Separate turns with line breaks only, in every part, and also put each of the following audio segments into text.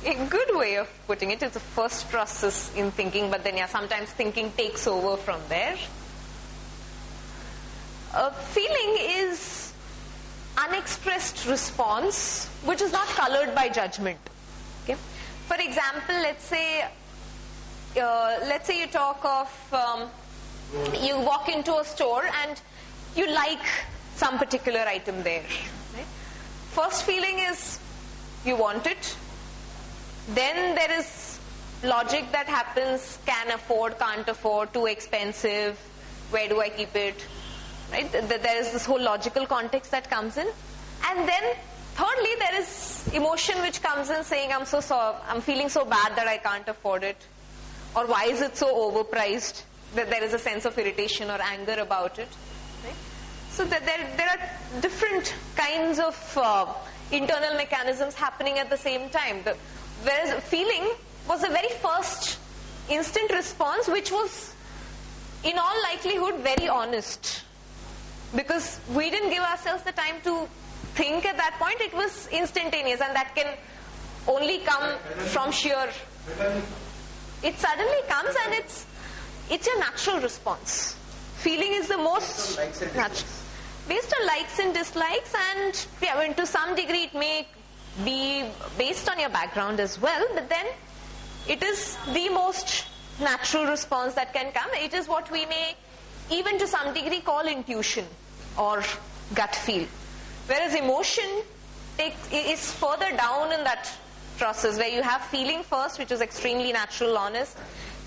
A good way of putting it is the first process in thinking, but then sometimes thinking takes over from there. Feeling is unexpressed response which is not colored by judgment. Okay? For example, let's say you talk of you walk into a store and you like some particular item there. Right? First feeling is you want it. Then there is logic that happens: can afford, can't afford, too expensive, where do I keep it? Right? There is this whole logical context that comes in. And then thirdly, there is emotion which comes in saying, I'm feeling so bad that I can't afford it. Or why is it so overpriced? That there is a sense of irritation or anger about it. Right? So that there are different kinds of internal mechanisms happening at the same time. Whereas feeling was the very first instant response, which was in all likelihood very honest. Because we didn't give ourselves the time to think at that point. It was instantaneous, and that can only come from sheer... It suddenly comes, and it's a natural response. Feeling is the most natural. Based on likes and dislikes, and to some degree it may be based on your background as well, but then it is the most natural response that can come. It is what we may even to some degree call intuition or gut feel. Whereas emotion is further down in that process, where you have feeling first, which is extremely natural, honest,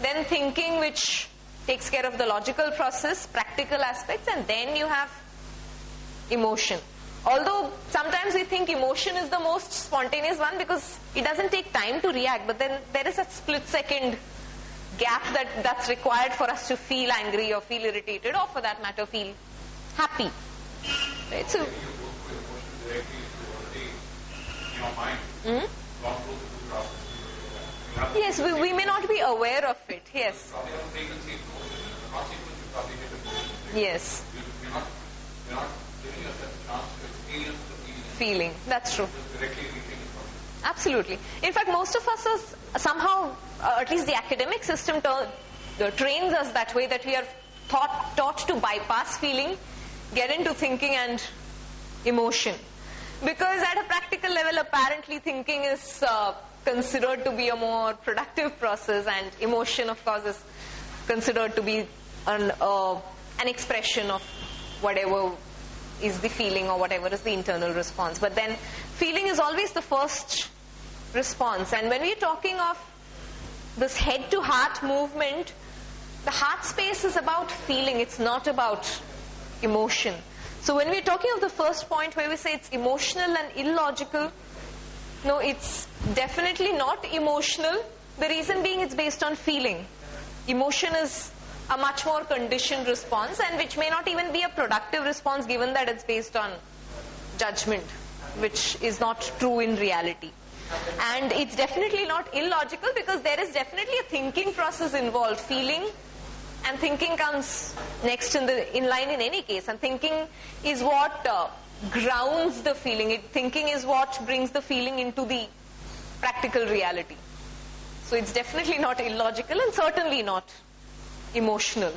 then thinking, which takes care of the logical process, practical aspects, and then you have emotion. Although sometimes we think emotion is the most spontaneous one because it doesn't take time to react, but then there is a split-second gap that's required for us to feel angry or feel irritated, or for that matter feel happy. Right? So yes, we may not be aware of it. Yes. Yes. Feeling. That's true. Absolutely. In fact, most of us are somehow, at least the academic system trains us that way, that we are taught to bypass feeling, get into thinking and emotion. Because at a practical level, apparently thinking is considered to be a more productive process, and emotion, of course, is considered to be an expression of whatever is the feeling or whatever is the internal response. But then feeling is always the first response. And when we're talking of this head to heart movement, the heart space is about feeling, it's not about emotion. So when we're talking of the first point where we say it's emotional and illogical, no, it's definitely not emotional. The reason being it's based on feeling. Emotion is a much more conditioned response, and which may not even be a productive response given that it's based on judgment, which is not true in reality. And it's definitely not illogical because there is definitely a thinking process involved. Feeling and thinking comes next in line in any case, and thinking is what grounds the feeling. Thinking is what brings the feeling into the practical reality. So it's definitely not illogical and certainly not emotional.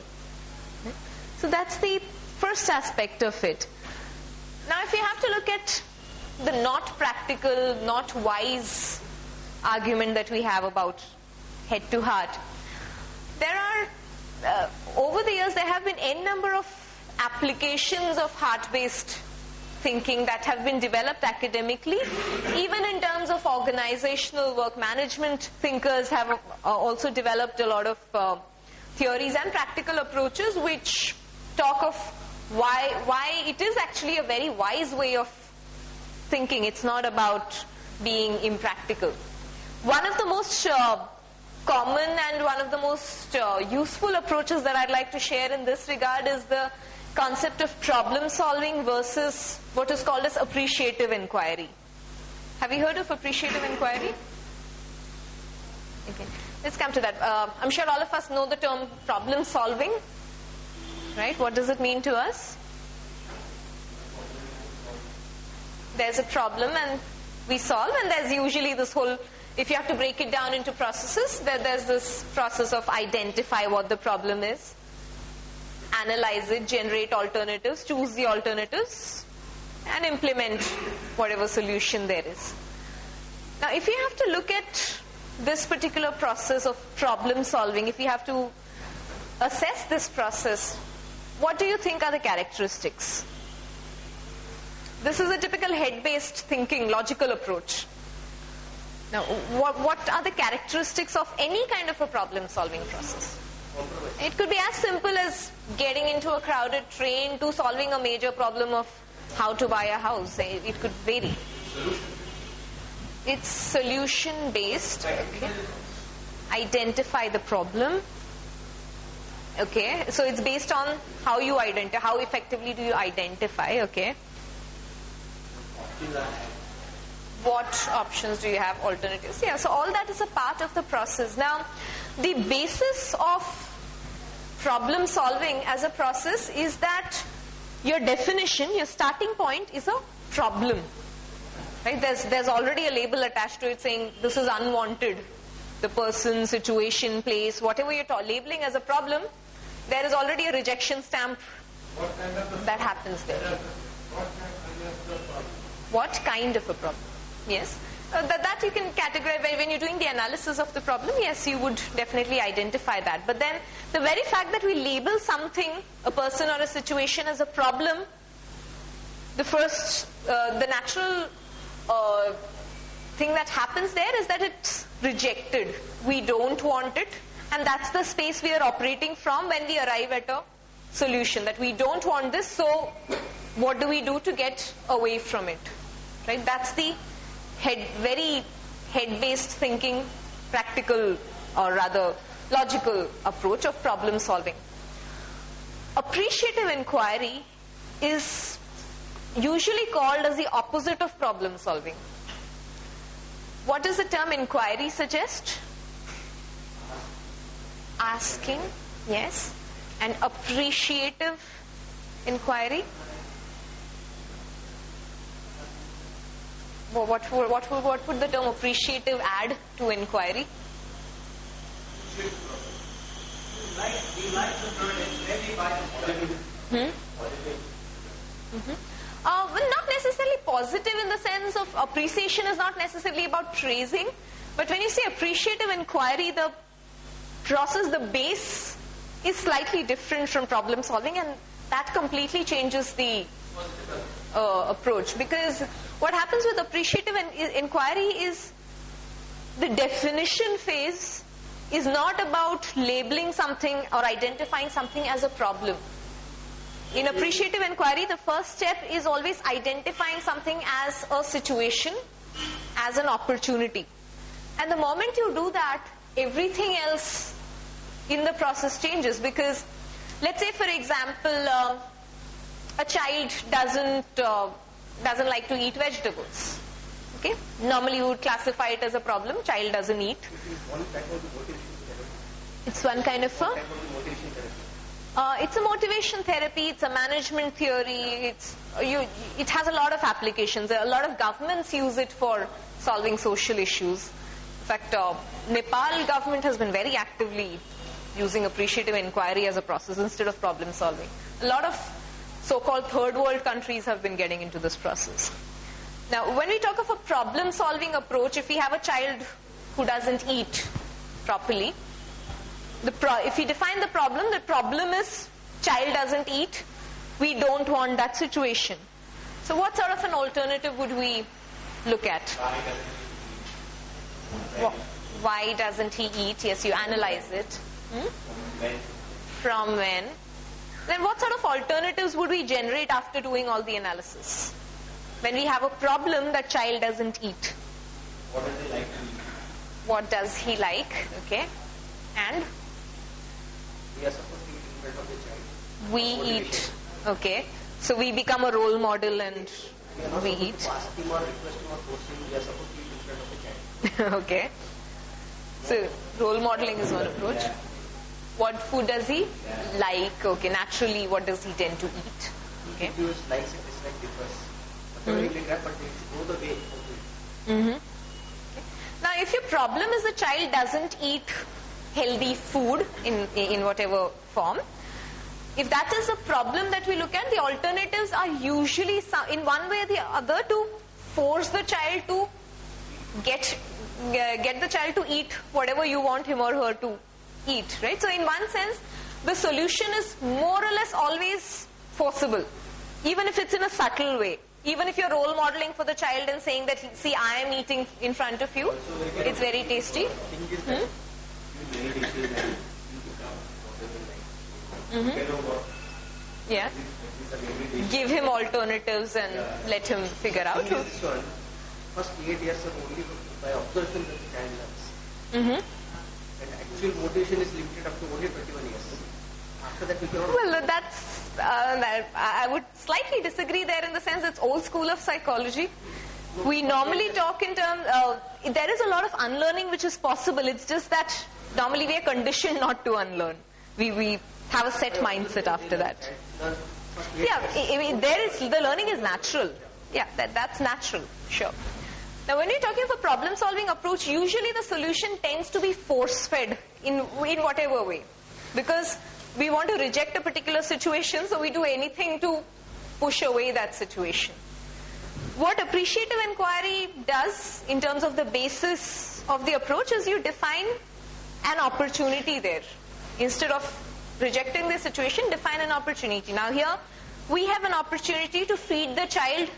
So that's the first aspect of it. Now if you have to look at the not practical, not wise argument that we have about head to heart, there are over the years there have been n number of applications of heart-based thinking that have been developed academically. Even in terms of organizational work, management thinkers have also developed a lot of theories and practical approaches which talk of why it is actually a very wise way of thinking. It's not about being impractical. One of the most common and one of the most useful approaches that I'd like to share in this regard is the concept of problem solving versus what is called as appreciative inquiry. Have you heard of appreciative inquiry? Okay. Let's come to that. I'm sure all of us know the term problem solving, right? What does it mean to us? There's a problem and we solve, and there's usually this whole, if you have to break it down into processes, there's this process of identify what the problem is, analyze it, generate alternatives, choose the alternatives, and implement whatever solution there is. Now, if you have to look at this particular process of problem solving, if you have to assess this process, what do you think are the characteristics? This is a typical head-based thinking, logical approach. Now, what are the characteristics of any kind of a problem-solving process? It could be as simple as getting into a crowded train to solving a major problem of how to buy a house. It could vary. It's solution-based. Okay. Identify the problem. Okay, so it's based on how you identify, how effectively do you identify, okay. What options do you have, alternatives? Yeah, so all that is a part of the process. Now, the basis of problem solving as a process is that your definition, your starting point is a problem. Right? There's already a label attached to it saying this is unwanted. The person, situation, place, whatever you're labeling as a problem, there is already a rejection stamp that happens there. What kind of a problem? Yes. That you can categorize when you're doing the analysis of the problem. Yes, you would definitely identify that. But then the very fact that we label something, a person or a situation, as a problem, the natural thing that happens there is that it's rejected. We don't want it. And that's the space we are operating from when we arrive at a solution, that we don't want this, so what do we do to get away from it? Right? That's the very head-based thinking, practical or rather logical approach of problem solving. Appreciative inquiry is usually called as the opposite of problem solving. What does the term inquiry suggest? Asking, yes. And appreciative inquiry? What would the term appreciative add to inquiry? Well, not necessarily positive in the sense of appreciation is not necessarily about praising, but when you say appreciative inquiry, the process, the base is slightly different from problem solving, and that completely changes the approach. Because what happens with appreciative inquiry is the definition phase is not about labeling something or identifying something as a problem. In appreciative inquiry, the first step is always identifying something as a situation, as an opportunity. And the moment you do that, everything else in the process changes. Because let's say, for example, a child doesn't like to eat vegetables. Okay? Normally you would classify it as a problem. Child doesn't eat. It's one kind of it's a motivation therapy, it's a management theory, it has a lot of applications. A lot of governments use it for solving social issues. In fact, Nepal government has been very actively using appreciative inquiry as a process instead of problem solving. A lot of so-called third world countries have been getting into this process. Now, when we talk of a problem solving approach, if we have a child who doesn't eat properly, if we define the problem is child doesn't eat, we don't want that situation. So what sort of an alternative would we look at? Why doesn't he eat? Yes, you analyze it. From when? Then what sort of alternatives would we generate after doing all the analysis? When we have a problem that child doesn't eat.
What does he like to eat?
What does he like? Okay. And?
We are supposed to eat in front of the child.
We eat. Okay. So we become a role model and we eat.
We are not supposed to ask him or request him or force him. We are supposed to eat in front of the child.
Okay. So role modeling is one approach.
Yeah.
What food does he like? Okay. Naturally, what does he tend to eat? Okay.
If he likes and dislikes differs. whatever you grab, but they should go the way of it.
Okay. Now, if your problem is the child doesn't eat healthy food in whatever form, if that is a problem that we look at, the alternatives are usually in one way or the other to force the child to get the child to eat whatever you want him or her to eat, right? So in one sense, the solution is more or less always forcible, even if it's in a subtle way. Even if you're role modeling for the child and saying that, see, I am eating in front of you, it's very tasty. Yeah. Give him alternatives and let him figure out.
First 8 years are only by observation that the child learns. And actual motivation is limited up to only 21 years. After that, we cannot.
Well, I would slightly disagree there in the sense it's old school of psychology. We normally talk in terms, there is a lot of unlearning which is possible. It's just that normally we are conditioned not to unlearn. We have a set mindset after that. Yeah, the learning is natural. Yeah, that's natural, sure. Now, when we're talking of a problem-solving approach, usually the solution tends to be force-fed in whatever way. Because we want to reject a particular situation, so we do anything to push away that situation. What appreciative inquiry does in terms of the basis of the approach is you define an opportunity there. Instead of rejecting the situation, define an opportunity. Now here, we have an opportunity to feed the child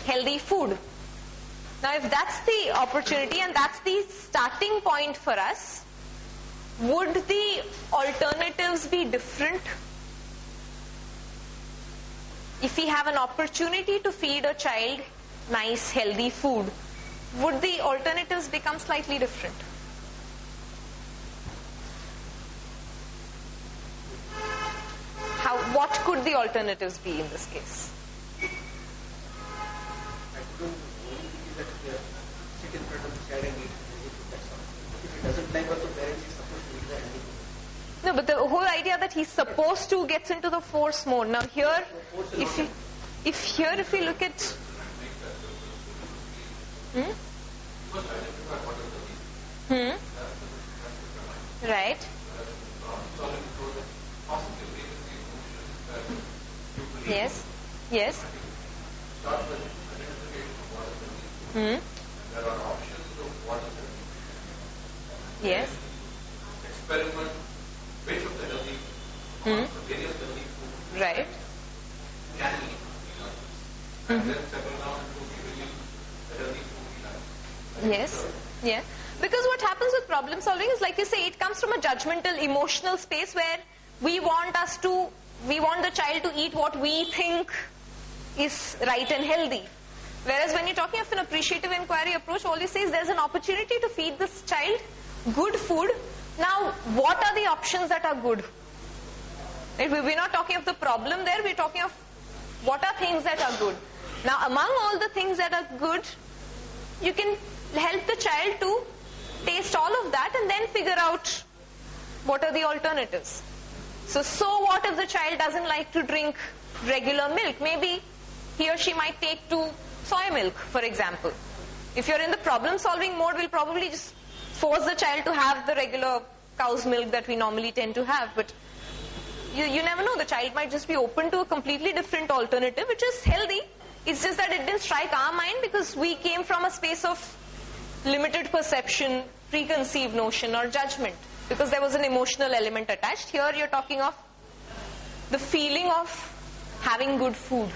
healthy food. Now if that's the opportunity and that's the starting point for us, would the alternatives be different? If we have an opportunity to feed a child nice, healthy food, would the alternatives become slightly different? What could the alternatives be in this case?
I don't know that sit in front of the child and eat that's all. If he doesn't like what the parents is supposed to eat the healthy food.
No, but the whole idea that he's supposed to gets into the force mode. Now here, if we look at... Right. Yes. Yes. Yes.
Experiment which of the healthy various healthy food
Right.
can eat. And then settle down to really the healthy food we like.
Yes. Yeah. Because what happens with problem solving is, like you say, it comes from a judgmental, emotional space where we want the child to eat what we think is right and healthy. Whereas when you're talking of an appreciative inquiry approach, all you say is there's an opportunity to feed this child good food. Now, what are the options that are good? Right? We're not talking of the problem there, we're talking of what are things that are good. Now, among all the things that are good, you can help the child to taste all of that and then figure out what are the alternatives. So what if the child doesn't like to drink regular milk? Maybe he or she might take to soy milk, for example. If you're in the problem-solving mode, we'll probably just force the child to have the regular cow's milk that we normally tend to have. But you never know. The child might just be open to a completely different alternative, which is healthy. It's just that it didn't strike our mind because we came from a space of limited perception, preconceived notion or judgment, because there was an emotional element attached. Here you're talking of the feeling of having good food.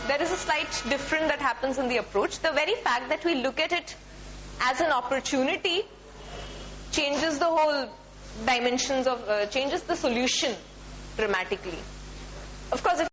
There is a slight difference that happens in the approach. The very fact that we look at it as an opportunity changes the whole dimensions of, changes the solution dramatically. Of course, if